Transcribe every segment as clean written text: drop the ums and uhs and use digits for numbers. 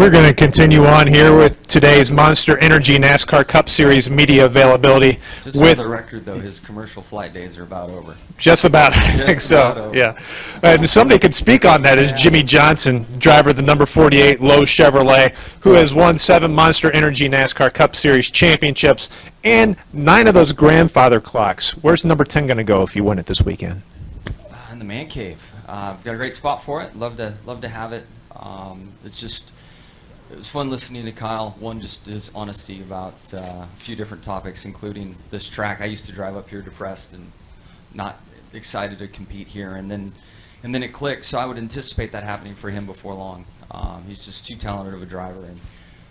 We're going to continue on here with today's Monster Energy NASCAR Cup Series media availability. Just for the record, though, his commercial flight days are about over. Just about, I think so, yeah. And somebody could speak on that is Jimmie Johnson, driver of the number 48 Lowe's Chevrolet, who has won 7 Monster Energy NASCAR Cup Series championships and 9 of those grandfather clocks. Where's number 10 going to go if you win it this weekend? In the man cave. Got a great spot for it. Love to have it. It was fun listening to Kyle. One, just his honesty about a few different topics, including this track. I used to drive up here depressed and not excited to compete here, and then it clicked. So I would anticipate that happening for him before long. He's just too talented of a driver, and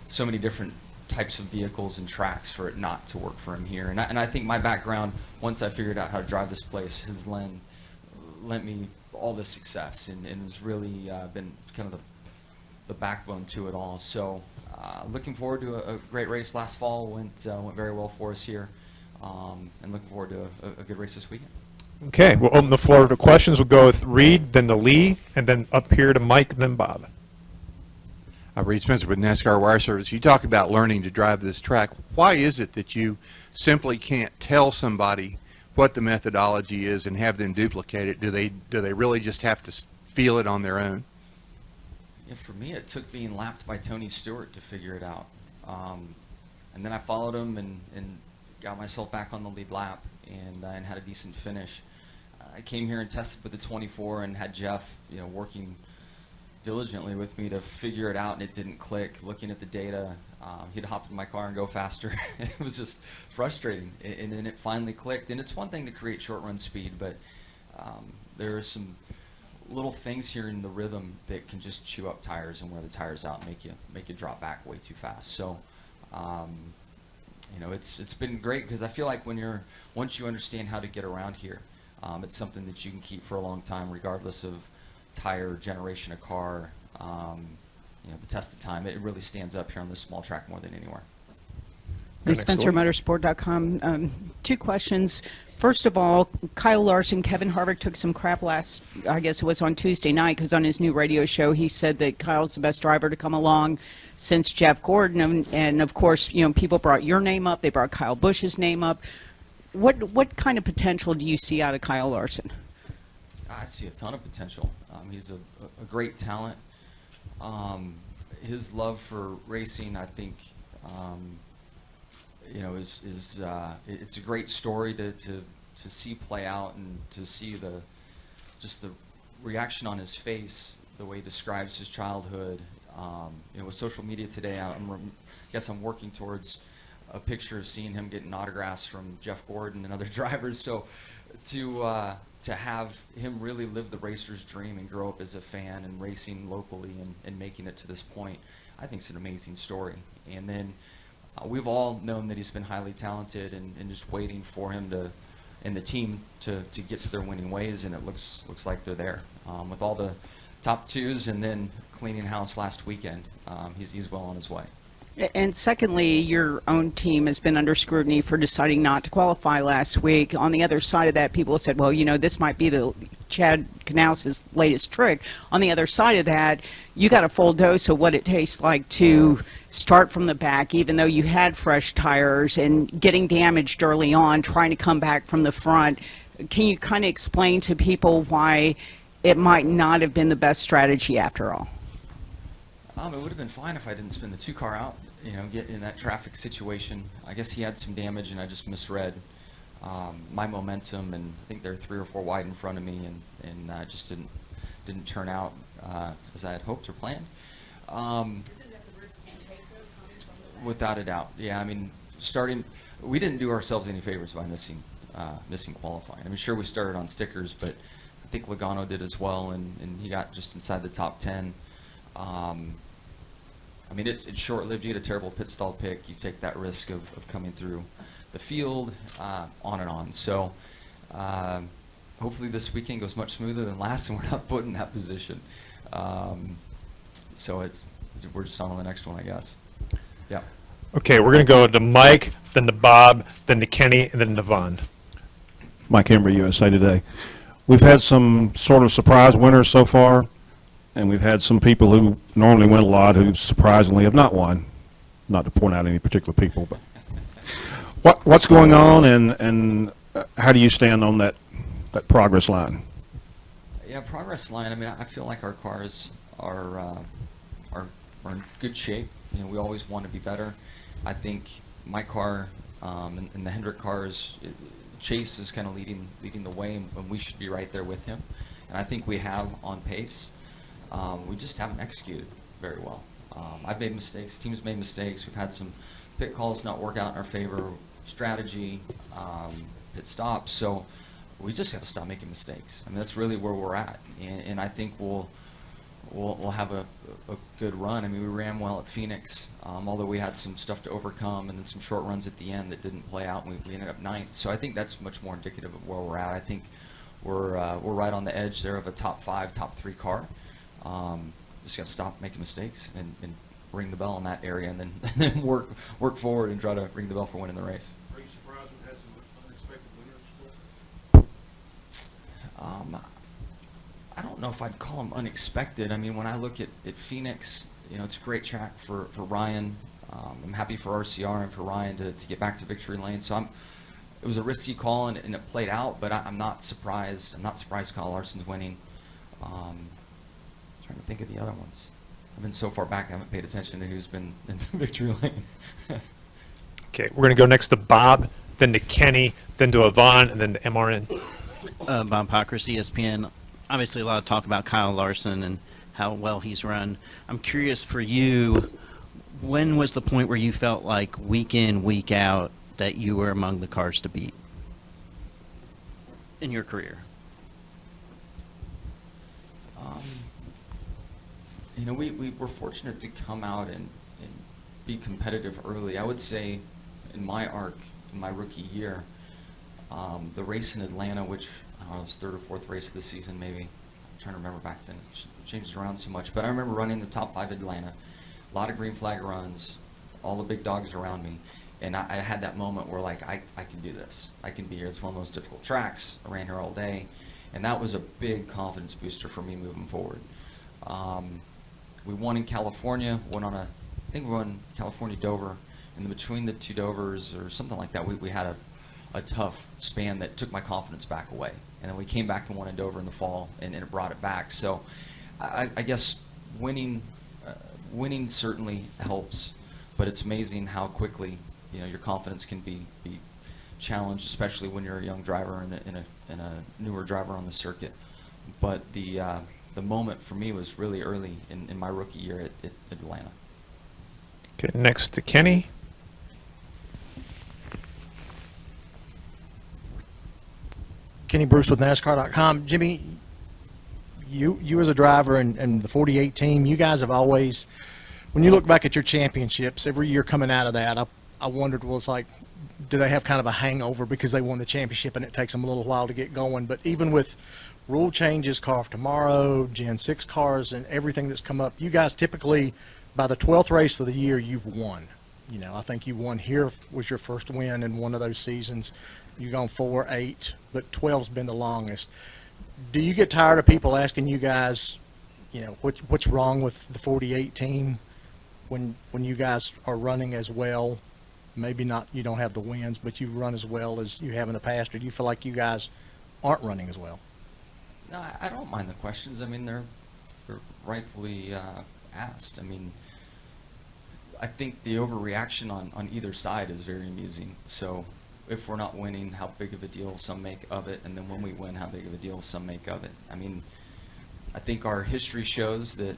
so many different types of vehicles and tracks for it not to work for him here. And I think my background, once I figured out how to drive this place, has lent me all this success, and has really been kind of the backbone to it all. So looking forward to a great race. Last fall went very well for us here, and looking forward to a good race this weekend. Okay, we'll open the floor to questions. We'll go with Reed, then to Lee, and then up here to Mike, then Bob. Reed Spencer with NASCAR Wire Service. You talk about learning to drive this track. Why is it that you simply can't tell somebody what the methodology is and have them duplicate it? Do they really just have to feel it on their own? Yeah, for me, it took being lapped by Tony Stewart to figure it out. And then I followed him and got myself back on the lead lap and had a decent finish. I came here and tested with the 24 and had Jeff, working diligently with me to figure it out, and it didn't click. Looking at the data, he'd hop in my car and go faster. It was just frustrating, and then it finally clicked. And it's one thing to create short run speed, but there are some little things here in the rhythm that can just chew up tires and wear the tires out and make you drop back way too fast. So it's been great, because I feel like once you understand how to get around here, it's something that you can keep for a long time, regardless of tire generation of car. The test of time, it really stands up here on this small track more than anywhere. SpencerMotorsport.com. 2 questions. First of all, Kyle Larson, Kevin Harvick took some crap I guess it was on Tuesday night, because on his new radio show he said that Kyle's the best driver to come along since Jeff Gordon, and of course, people brought your name up, they brought Kyle Busch's name up. What kind of potential do you see out of Kyle Larson? I see a ton of potential. He's a great talent. His love for racing, I think, it's a great story to see play out, and to see the reaction on his face, the way he describes his childhood. With social media today, I guess I'm working towards a picture of seeing him getting autographs from Jeff Gordon and other drivers. So to have him really live the racer's dream and grow up as a fan and racing locally and making it to this point, I think it's an amazing story. And then we've all known that he's been highly talented, and just waiting for him and the team to get to their winning ways, and it looks like they're there. With all the top 2s and then cleaning house last weekend, he's well on his way. And secondly, your own team has been under scrutiny for deciding not to qualify last week. On the other side of that, people said, well, this might be the Chad Knaus's latest trick. On the other side of that, you got a full dose of what it tastes like to start from the back, even though you had fresh tires, and getting damaged early on, trying to come back from the front. Can you kind of explain to people why it might not have been the best strategy after all? It would have been fine if I didn't spin the 2-car out, get in that traffic situation. I guess he had some damage, and I just misread my momentum, and I think they're 3 or 4 wide in front of me, and just didn't turn out as I had hoped or planned. Without a doubt, yeah. We didn't do ourselves any favors by missing qualifying. Sure, we started on stickers, but I think Logano did as well, and he got just inside the top 10. It's short-lived. You had a terrible pit stall pick. You take that risk of coming through the field, on and on. So hopefully this weekend goes much smoother than last, and we're not put in that position. So we're just on to the next one, I guess. Yeah. Okay, we're going to go to Mike, then to Bob, then to Kenny, and then to Vaughn. Mike Embry, USA Today. We've had some sort of surprise winners so far. and we've had some people who normally win a lot who surprisingly have not won. Not to point out any particular people, but what's going on, and how do you stand on that progress line? Yeah, progress line. I mean, I feel like our cars are in good shape. You know, we always want to be better. I think my car and the Hendrick cars, Chase is kind of leading the way, and we should be right there with him. And I think we have on pace. We just haven't executed very well. I've made mistakes. Teams made mistakes. We've had some pit calls not work out in our favor. Strategy, pit stops. So we just got to stop making mistakes. I mean, that's really where we're at, and I think we'll have a good run. I mean, we ran well at Phoenix, although we had some stuff to overcome, and then some short runs at the end that didn't play out, and we ended up ninth. So I think that's much more indicative of where we're at. I think we're right on the edge there of a top 5, top 3 car. Just got to stop making mistakes and ring the bell in that area, and then work forward and try to ring the bell for winning the race. Are you surprised we've had some unexpected winners? I don't know if I'd call them unexpected. I mean, when I look at Phoenix, you know, it's a great track for Ryan. I'm happy for RCR and for Ryan to get back to victory lane. So it was a risky call, and it played out, but I'm not surprised. I'm not surprised Kyle Larson's winning. Trying to think of the other ones. I've been so far back, I haven't paid attention to who's been in the victory lane. Okay, we're going to go next to Bob, then to Kenny, then to Yvonne, and then to MRN. Bob Pockers, ESPN. Obviously, a lot of talk about Kyle Larson and how well he's run. I'm curious for you, when was the point where you felt like week in, week out, that you were among the cars to beat in your career? You know, we were fortunate to come out and be competitive early. I would say in my arc, in my rookie year, the race in Atlanta, which I don't know, it was 3rd or 4th race of the season maybe. I'm trying to remember back then. It changes around so much. But I remember running the top 5 Atlanta, a lot of green flag runs, all the big dogs around me. And I had that moment where, like, I can do this. I can be here. It's one of the most difficult tracks. I ran here all day. And that was a big confidence booster for me moving forward. We won in California, I think we won California Dover, and between the 2 Dovers or something like that, we had a tough span that took my confidence back away. And then we came back and won in Dover in the fall, and it brought it back. So I guess winning certainly helps, but it's amazing how quickly, you know, your confidence can be challenged, especially when you're a young driver and a newer driver on the circuit. But the moment for me was really early in my rookie year at Atlanta. Okay, next to Kenny. Kenny Bruce with NASCAR.com. Jimmy, you as a driver and the 48 team, you guys have always, when you look back at your championships, every year coming out of that, I wondered, well, it's like, do they have kind of a hangover because they won the championship and it takes them a little while to get going? But even with rule changes, car of tomorrow, Gen 6 cars, and everything that's come up, you guys typically, by the 12th race of the year, you've won. You know, I think you won here was your first win in one of those seasons. You've gone 4, 8, but 12's been the longest. Do you get tired of people asking you guys, you know, what's wrong with the 48 team when you guys are running as well? Maybe not, you don't have the wins, but you run as well as you have in the past, or do you feel like you guys aren't running as well? No, I don't mind the questions. I mean, they're rightfully asked. I mean, I think the overreaction on either side is very amusing. So if we're not winning, how big of a deal some make of it, and then when we win, how big of a deal some make of it. I mean, I think our history shows that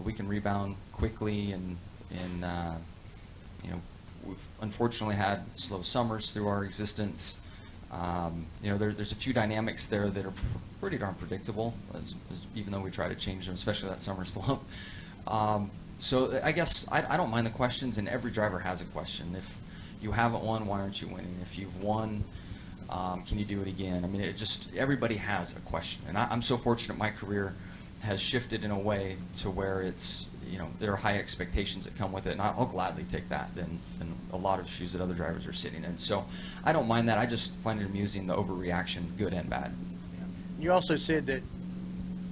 we can rebound quickly, and you know, we've unfortunately had slow summers through our existence. You know, there's a few dynamics there that are pretty darn predictable, even though we try to change them, especially that summer slump. So I guess I don't mind the questions, and every driver has a question. If you haven't won, why aren't you winning? If you've won, can you do it again? I mean, everybody has a question, and I'm so fortunate my career has shifted in a way to where it's, you know, there are high expectations that come with it, and I'll gladly take that than a lot of shoes that other drivers are sitting in. So I don't mind that. I just find it amusing, the overreaction, good and bad. You also said that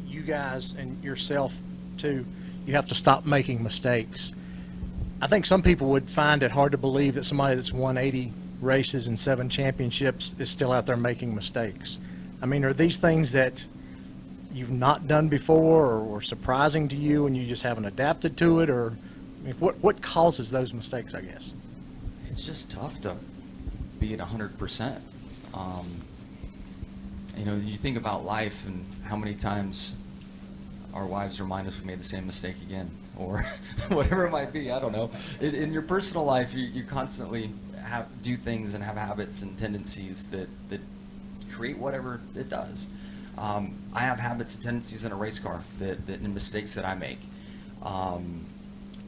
you you guys and yourself too, you have to stop making mistakes. I think some people would find it hard to believe that somebody that's won 80 races and 7 championships is still out there making mistakes. I mean, are these things that you've not done before or surprising to you and you just haven't adapted to it? Or I mean, what causes those mistakes, I guess? It's just tough to be at 100%. You know, you think about life and how many times our wives remind us we made the same mistake again, or whatever it might be. I don't know. In your personal life, you constantly do things and have habits and tendencies that create whatever it does. I have habits and tendencies in a race car and mistakes that I make.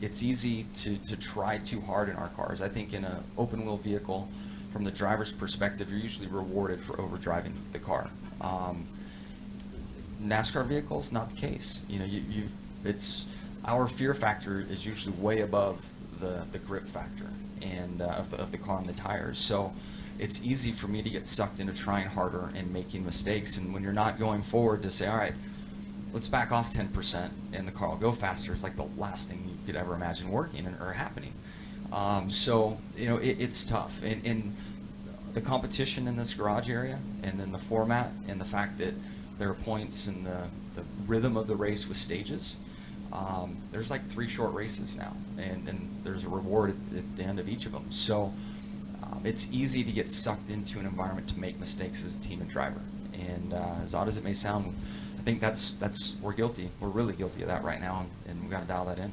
It's easy to try too hard in our cars. I think in an open wheel vehicle, from the driver's perspective, you're usually rewarded for overdriving the car. NASCAR vehicles, not the case. You know, it's our fear factor is usually way above the grip factor and of the car and the tires. So it's easy for me to get sucked into trying harder and making mistakes. And when you're not going forward to say, all right, let's back off 10% and the car will go faster, it's like the last thing you could ever imagine working or happening. So, you know, it's tough. And the competition in this garage area, and then the format, and the fact that there are points and the rhythm of the race with stages, there's like 3 short races now, and there's a reward at the end of each of them. So it's easy to get sucked into an environment to make mistakes as a team and driver. And as odd as it may sound, I think we're guilty. We're really guilty of that right now, and we've got to dial that in.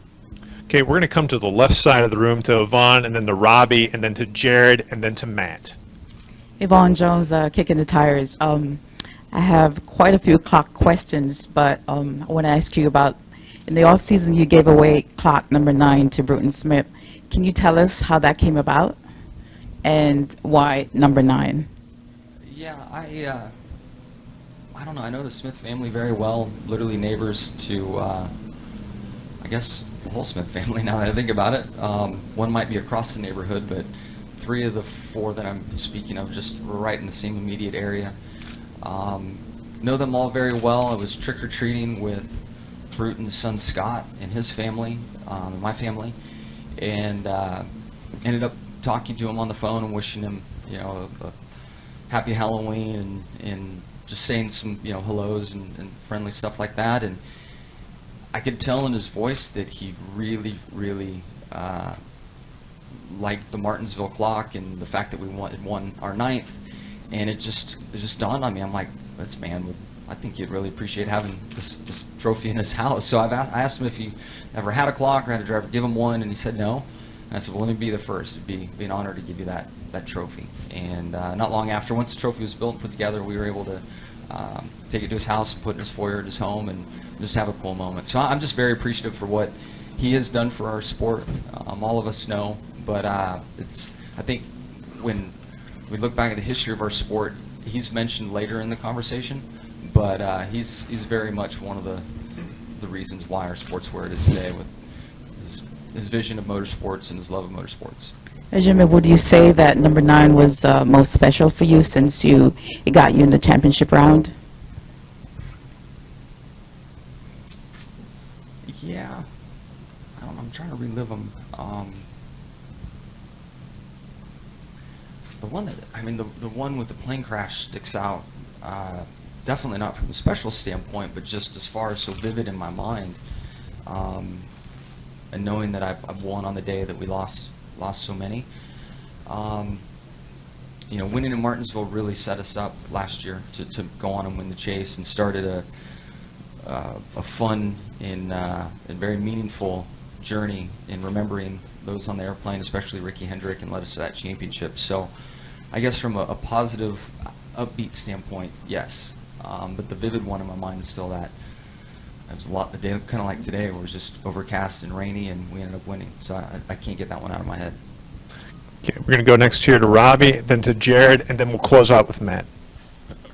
Okay, we're going to come to the left side of the room to Yvonne, and then to Robbie, and then to Jared, and then to Matt. Yvonne Jones, Kicking the Tires. I have quite a few clock questions, but I want to ask you about, in the off-season you gave away clock number 9 to Bruton Smith. Can you tell us how that came about and why number 9? Yeah, I don't know. I know the Smith family very well, literally neighbors to, I guess, the whole Smith family now that I think about it. One might be across the neighborhood, but 3 of the 4 that I'm speaking of just were right in the same immediate area. Know them all very well. I was trick-or-treating with Bruton's son Scott and his family, my family, and ended up talking to him on the phone and wishing him, you know, a happy Halloween and just saying some, you know, hellos and friendly stuff like that. And I could tell in his voice that he really, really liked the Martinsville clock and the fact that we won our 9th. And it just dawned on me. I'm like, this man I think he'd really appreciate having this trophy in his house. So I asked him if he ever had a clock or had a driver give him one, and he said no. And I said, well, let me be the first. It'd be an honor to give you that trophy. And not long after, once the trophy was built and put together, we were able to take it to his house, put it in his foyer at his home, and just have a cool moment. So I'm just very appreciative for what he has done for our sport. All of us know, but I think when we look back at the history of our sport, he's mentioned later in the conversation, but he's very much one of the reasons why our sport's where it is today, with his vision of motorsports and his love of motorsports. Jimmy, would you say that number 9 was most special for you since it got you in the championship round? Yeah, I don't know. I'm trying to relive them. The one with the plane crash sticks out. Definitely not from a special standpoint, but just as far as so vivid in my mind. And knowing that I've won on the day that we lost so many. You know, winning in Martinsville really set us up last year to go on and win the chase, and started a fun and very meaningful journey in remembering those on the airplane, especially Ricky Hendrick, and led us to that championship. So I guess from a positive, upbeat standpoint, yes. But the vivid one in my mind is still that. It was a day kind of like today, where it was just overcast and rainy, and we ended up winning. So I can't get that one out of my head. Okay, we're going to go next here to Robbie, then to Jared, and then we'll close out with Matt.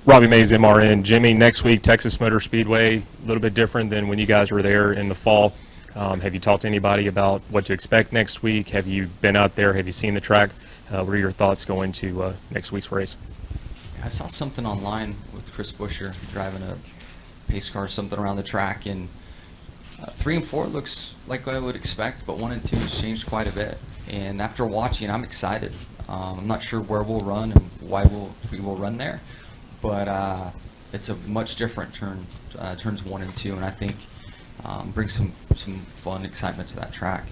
Robbie Mays, MRN. Jimmy, next week, Texas Motor Speedway, a little bit different than when you guys were there in the fall. Have you talked to anybody about what to expect next week? Have you been out there? Have you seen the track? What are your thoughts going to next week's race? I saw something online with Chris Buescher driving pace car, something around the track. And 3 and 4 looks like I would expect, but 1 and 2 has changed quite a bit. And after watching, I'm excited. I'm not sure where we'll run and why we will run there, but it's a much different turns 1 and 2, and I think brings some fun excitement to that track.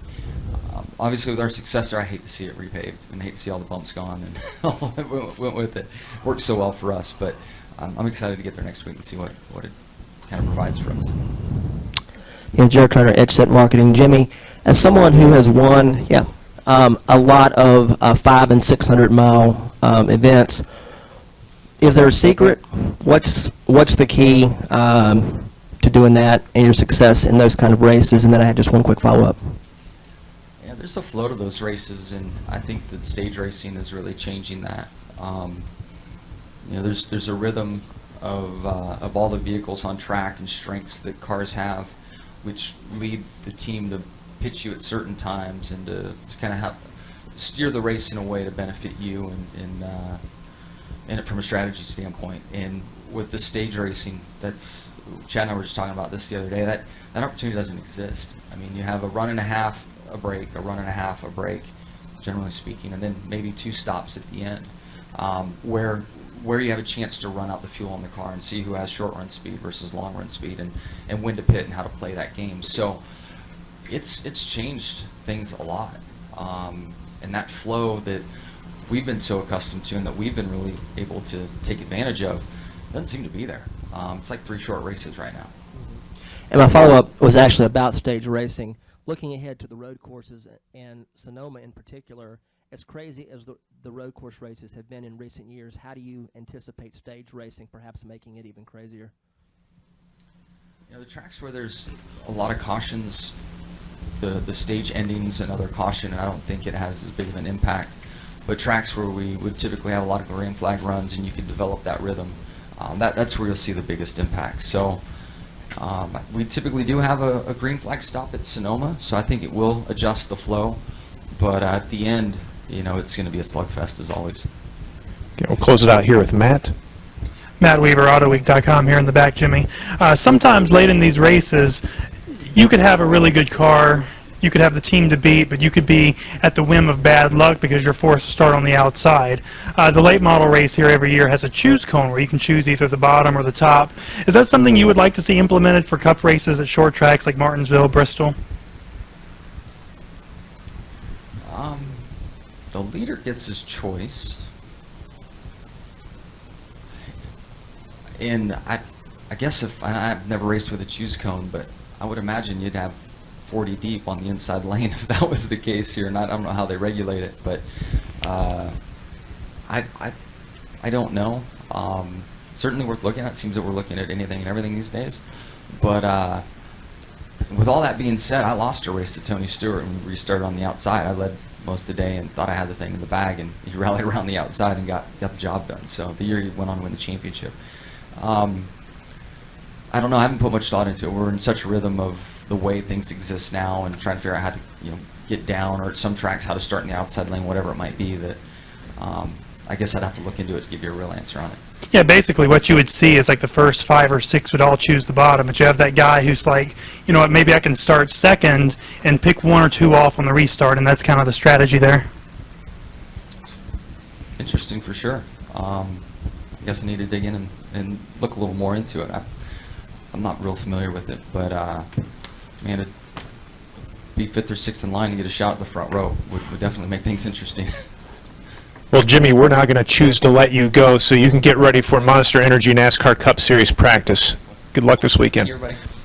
Obviously, with our success there, I hate to see it repaved and hate to see all the bumps gone and all that went with it. Worked so well for us, but I'm excited to get there next week and see what it kind of provides for us. Yeah, Jared Turner, Edge Set Marketing. Jimmie, as someone who has won, a lot of 500 and 600 mile events, is there a secret? What's the key to doing that and your success in those kind of races? And then I had just one quick follow-up. Yeah, there's a flow to those races, and I think that stage racing is really changing that. There's a rhythm of all the vehicles on track and strengths that cars have, which lead the team to pitch you at certain times and to kind of steer the race in a way to benefit you and from a strategy standpoint. And with the stage racing, that's Chad and I were just talking about this the other day. That opportunity doesn't exist. I mean, you have a run and a half, a break, a run and a half, a break, generally speaking, and then maybe 2 stops at the end, where you have a chance to run out the fuel in the car and see who has short run speed versus long run speed, and when to pit and how to play that game. So it's changed things a lot, and that flow that we've been so accustomed to and that we've been really able to take advantage of doesn't seem to be there. It's like 3 short races right now. And my follow-up was actually about stage racing. Looking ahead to the road courses and Sonoma in particular, as crazy as the road course races have been in recent years, how do you anticipate stage racing perhaps making it even crazier? The tracks where there's a lot of cautions, the stage endings another caution, and I don't think it has as big of an impact. But tracks where we would typically have a lot of green flag runs and you can develop that rhythm, that's where you'll see the biggest impact. So we typically do have a green flag stop at Sonoma, so I think it will adjust the flow. But at the end, it's going to be a slugfest as always. Okay, we'll close it out here with Matt. Matt Weaver, AutoWeek.com here in the back, Jimmie. Sometimes late in these races, you could have a really good car, you could have the team to beat, but you could be at the whim of bad luck because you're forced to start on the outside. The late model race here every year has a choose cone where you can choose either the bottom or the top. Is that something you would like to see implemented for cup races at short tracks like Martinsville, Bristol? The leader gets his choice. And I guess I've never raced with a choose cone, but I would imagine you'd have 40 deep on the inside lane if that was the case here. And I don't know how they regulate it, but I don't know. Certainly worth looking at. It seems that we're looking at anything and everything these days. But with all that being said, I lost a race to Tony Stewart and we restarted on the outside. I led most of the day and thought I had the thing in the bag, and he rallied around the outside and got the job done. So the year he went on to win the championship. I don't know. I haven't put much thought into it. We're in such a rhythm of the way things exist now, and trying to figure out how to, get down, or at some tracks how to start in the outside lane, whatever it might be. That I guess I'd have to look into it to give you a real answer on it. Yeah, basically what you would see is like the first 5 or 6 would all choose the bottom, but you have that guy who's like, you know what, maybe I can start second and pick 1 or 2 off on the restart, and that's kind of the strategy there. Interesting for sure. I guess I need to dig in and look a little more into it. I'm not real familiar with it, but man, to be 5th or 6th in line and get a shot at the front row would definitely make things interesting. Well, Jimmie, we're now going to choose to let you go so you can get ready for Monster Energy NASCAR Cup Series practice. Good luck this weekend. Thank you, everybody.